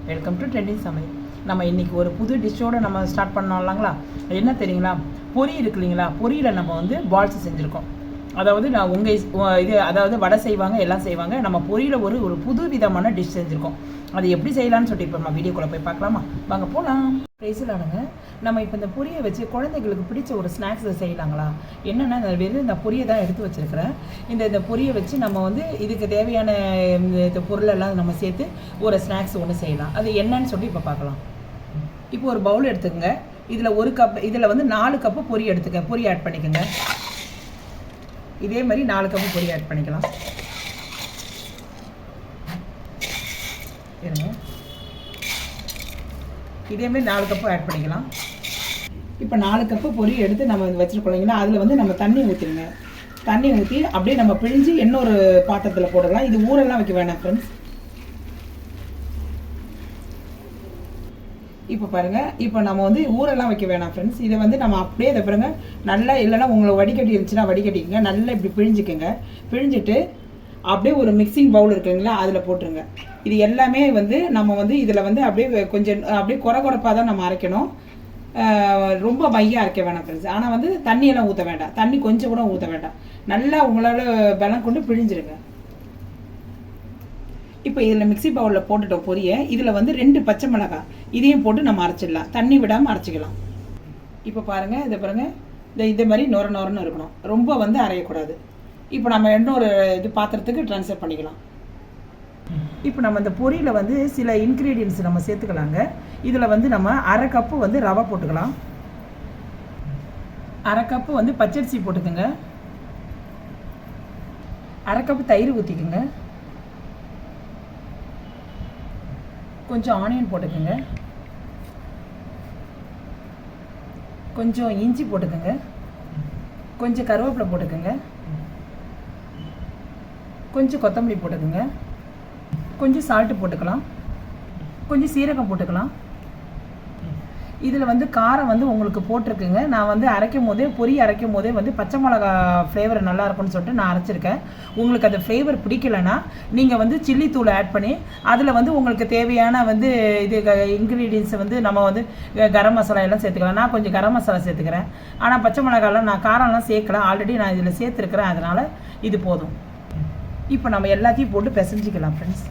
Welcome to trending சமையல். நம்ம இன்றைக்கி ஒரு புது டிஷ்ஷோடு நம்ம ஸ்டார்ட் பண்ணலாங்களா? என்ன தெரியுங்களா, பொரி இருக்கு இல்லைங்களா, பொரியில் நம்ம வந்து பால்ஸ் செஞ்சுருக்கோம். அதாவது நான் இது அதாவது வடை செய்வாங்க, எல்லாம் செய்வாங்க. நம்ம பொரியில் ஒரு புது விதமான டிஷ் செஞ்சுருக்கோம். அது எப்படி செய்யலான்னு சொல்லிட்டு இப்போ நம்ம வீடியோக்குள்ளே போய் பார்க்கலாமா? வாங்க போகலாம். பேசலானுங்க. நம்ம இப்போ இந்த பொரியை வச்சு குழந்தைங்களுக்கு பிடிச்ச ஒரு ஸ்நாக்ஸ் செய்யலாங்களா? என்னென்னா, வெறும் இந்த பொரியை தான் எடுத்து வச்சுருக்கிறேன். இந்த பொரியை வச்சு நம்ம வந்து இதுக்கு தேவையான இந்த பொருளெல்லாம் நம்ம சேர்த்து ஒரு ஸ்நாக்ஸ் ஒன்று செய்யலாம். அது என்னன்னு சொல்லி இப்போ பார்க்கலாம். இப்போ ஒரு பவுல் எடுத்துக்கோங்க. இதில் 1 கப், இதில் வந்து 4 கப்பு பொரி எடுத்துக்க, பொரி ஆட் பண்ணிக்கோங்க. இதே மாதிரி 4 கப்பு பொரி ஆட் பண்ணிக்கலாம். இருங்க, இதேமாரி 4 கப்பு ஆட் பண்ணிக்கலாம். இப்போ 4 கப்பு பொரி எடுத்து நம்ம வச்சுருக்கோம் இல்லைங்களா, அதில் வந்து நம்ம தண்ணி ஊற்றிடுங்க. தண்ணி ஊற்றி அப்படியே நம்ம பிழிஞ்சு இன்னொரு பாத்திரத்தில் போடலாம். இது ஊரெல்லாம் வைக்க வேணாம் ஃப்ரெண்ட்ஸ். இப்போ பாருங்கள், இப்போ நம்ம வந்து ஊரெல்லாம் வைக்க வேணாம் ஃப்ரெண்ட்ஸ். இதை வந்து நம்ம அப்படியே இதை பாருங்க, நல்லா இல்லைன்னா உங்களுக்கு வடிகட்டி இருந்துச்சுன்னா வடிகட்டிக்கங்க. நல்லா இப்படி பிழிஞ்சிக்கங்க. பிழிஞ்சிட்டு அப்படியே ஒரு மிக்சிங் பவுல் இருக்குங்களா, அதில் போட்டுருங்க. இது எல்லாமே வந்து நம்ம வந்து இதில் வந்து அப்படியே கொஞ்சம் அப்படியே குறைப்பாக தான் நம்ம அரைக்கணும். ரொம்ப மையாக அரைக்க வேணாம் ஃப்ரெண்ட்ஸ். ஆனால் வந்து தண்ணியெல்லாம் ஊற்ற வேண்டாம், தண்ணி கொஞ்சம் கூட ஊற்ற வேண்டாம். நல்லா உங்களால் பலம் கொண்டு பிழிஞ்சிருங்க. இப்போ இதில் மிக்சி பவுலில் போட்டுட்டோம் பொரியை. இதில் வந்து 2 பச்சை மிளகாய் இதையும் போட்டு நம்ம அரைச்சிடலாம். தண்ணி விடாமல் அரைச்சிக்கலாம். இப்போ பாருங்கள், இதை பாருங்கள், இந்த மாதிரி நொரன்னு இருக்கணும், ரொம்ப வந்து அரையக்கூடாது. இப்போ நம்ம இன்னொரு பாத்திரத்துக்கு ட்ரான்ஸ்ஃபர் பண்ணிக்கலாம். இப்போ நம்ம இந்த பொரியில் வந்து சில இன்க்ரீடியன்ஸ் நம்ம சேர்த்துக்கலாங்க. இதில் வந்து நம்ம 1/2 கப்பு வந்து ரவை போட்டுக்கலாம். 1/2 கப்பு வந்து பச்சரிசி போட்டுக்கோங்க. 1/2 கப்பு தயிர் ஊற்றிக்குங்க. கொஞ்சம் ஆனியன் போட்டுக்கோங்க. கொஞ்சம் இஞ்சி போட்டுக்கோங்க. கொஞ்சம் கருவேப்பிலை போட்டுக்கோங்க. கொஞ்சம் கொத்தமல்லி போட்டுக்கோங்க. கொஞ்சம் சால்ட்டு போட்டுக்கலாம். கொஞ்சம் சீரகம் போட்டுக்கலாம். இதில் வந்து காரம் வந்து உங்களுக்கு போட்டிருக்குங்க. நான் வந்து பொரி அரைக்கும் போதே வந்து பச்சை மிளகா ஃப்ளேவர் நல்லா இருக்கும்னு சொல்லிட்டு நான் அரைச்சிருக்கேன். உங்களுக்கு அந்த ஃப்ளேவர் பிடிக்கலைன்னா நீங்கள் வந்து சில்லி தூள் ஆட் பண்ணி அதில் வந்து உங்களுக்கு தேவையான வந்து இது இன்க்ரீடியன்ஸை வந்து நம்ம வந்து கரம் மசாலா எல்லாம் சேர்த்துக்கலாம். நான் கொஞ்சம் கரம் மசாலா சேர்த்துக்கிறேன். ஆனால் பச்சை மிளகாலாம் நான் காரம்லாம் சேர்க்கல, ஆல்ரெடி நான் இதில் சேர்த்துருக்கிறேன். அதனால் இது போதும். இப்போ நம்ம எல்லாத்தையும் போட்டு பிசைஞ்சிக்கலாம் ஃப்ரெண்ட்ஸ்.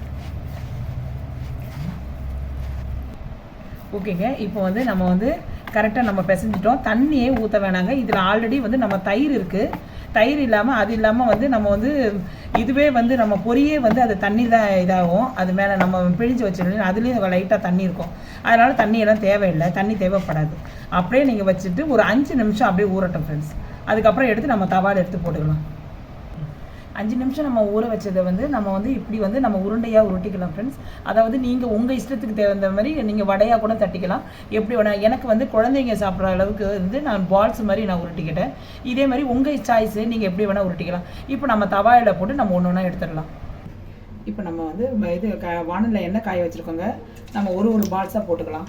ஓகேங்க, இப்போ வந்து நம்ம வந்து கரெக்டாக நம்ம பிசைஞ்சிட்டோம். தண்ணியே ஊற்ற வேணாங்க. இதில் ஆல்ரெடி வந்து நம்ம தயிர் இருக்குது. தயிர் இல்லாமல் அது இல்லாமல் வந்து நம்ம வந்து இதுவே வந்து நம்ம பொரியே வந்து அது தண்ணி தான் இதாகும். அது மேலே நம்ம பிழிஞ்சு வச்சிடலாம். அதுலேயும் லைட்டாக தண்ணி இருக்கும். அதனால் தண்ணியெல்லாம் தேவையில்லை, தண்ணி தேவைப்படாது. அப்படியே நீங்கள் வச்சுட்டு ஒரு 5 நிமிஷம் அப்படியே ஊறட்டும் ஃப்ரெண்ட்ஸ். அதுக்கப்புறம் எடுத்து நம்ம தவாவில் எடுத்து போட்டுக்கலாம். 5 நிமிஷம் நம்ம ஊற வச்சதை வந்து நம்ம வந்து இப்படி வந்து நம்ம உருண்டையாக உருட்டிக்கலாம் ஃப்ரெண்ட்ஸ். அதாவது நீங்கள் உங்கள் இஷ்டத்துக்கு தகுந்த மாதிரி நீங்கள் வடையாக கூட தட்டிக்கலாம். எப்படி வேணா, எனக்கு வந்து குழந்தைங்க சாப்பிட்ற அளவுக்கு வந்து நான் பால்ஸ் மாதிரி நான் உருட்டிக்கிட்டேன். இதே மாதிரி உங்கள் சாய்ஸு, நீங்கள் எப்படி வேணால் உருட்டிக்கலாம். இப்போ நம்ம தவாயில் போட்டு நம்ம ஒன்று ஒன்றா எடுத்துடலாம். இப்போ நம்ம வந்து வானலில் எண்ணெய் காய வச்சுருக்கோங்க. நம்ம ஒரு பால்ஸாக போட்டுக்கலாம்.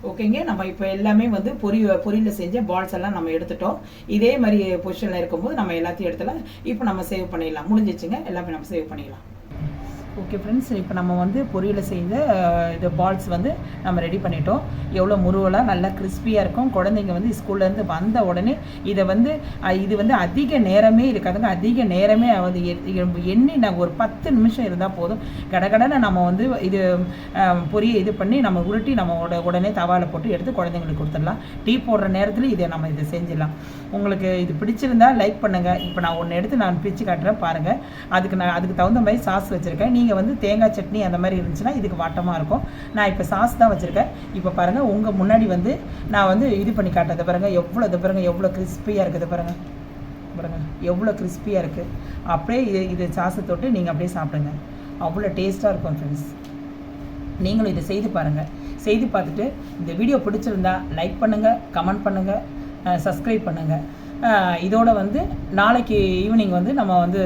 ஓகேங்க, நம்ம இப்போ எல்லாமே வந்து பொரியில் செஞ்ச பால்ஸ் எல்லாம் நம்ம எடுத்துட்டோம். இதே மாதிரி பொசிஷனில் இருக்கும்போது நம்ம எல்லாத்தையும் எடுத்துலாம். இப்போ நம்ம சேவ் பண்ணிடலாம். முடிஞ்சிச்சுங்க, எல்லாமே நம்ம சேவ் பண்ணிடலாம். ஓகே ஃப்ரெண்ட்ஸ், இப்போ நம்ம வந்து பொரியில் செய்த இது பால்ஸ் வந்து நம்ம ரெடி பண்ணிட்டோம். எவ்வளோ முருவலாக நல்லா கிறிஸ்பியாக இருக்கும். குழந்தைங்க வந்து ஸ்கூல்லேருந்து வந்த உடனே இது வந்து அதிக நேரமே இருக்காதுங்க. அதிக நேரமே வந்து எண்ணி நாங்கள் ஒரு 10 நிமிஷம் இருந்தால் போதும். கடகடனை நம்ம வந்து இது பொரியை இது பண்ணி நம்ம உருட்டி நம்ம உடனே தவாவில் போட்டு எடுத்து குழந்தைங்களுக்கு கொடுத்துடலாம். டீ போடுற நேரத்தில் இதை செஞ்சிடலாம். உங்களுக்கு இது பிடிச்சிருந்தா லைக் பண்ணுங்கள். இப்போ நான் ஒன்று எடுத்து நான் பிரித்து காட்டுறேன் பாருங்கள். அதுக்கு தகுந்த மாதிரி சாஸ் வச்சுருக்கேன். நீங்கள் வந்து தேங்காய் சட்னி அந்த மாதிரி இருந்துச்சுன்னா இதுக்கு வாட்டமாக இருக்கும். நான் இப்போ சாஸ் தான் வச்சுருக்கேன். இப்போ பாருங்கள், உங்கள் முன்னாடி வந்து நான் வந்து இது பண்ணி காட்டுறது பாருங்கள். எவ்வளோ கிறிஸ்பியாக இருக்குது பாருங்கள். எவ்வளோ கிறிஸ்பியாக இருக்குது. அப்படியே இது சாஸை தொட்டு நீங்கள் அப்படியே சாப்பிடுங்க. அவ்வளோ டேஸ்ட்டாக இருக்கும் ஃப்ரெண்ட்ஸ். நீங்களும் இதை செய்து பாருங்கள். செய்து பார்த்துட்டு இந்த வீடியோ பிடிச்சிருந்தா லைக் பண்ணுங்கள், கமெண்ட் பண்ணுங்கள், சப்ஸ்கிரைப் பண்ணுங்கள். இதோட வந்து நாளைக்கு ஈவினிங் வந்து நம்ம வந்து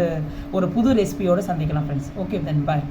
ஒரு புது ரெசிபியோடு சந்திக்கலாம் ஃப்ரெண்ட்ஸ். ஓகே தென் பாய்.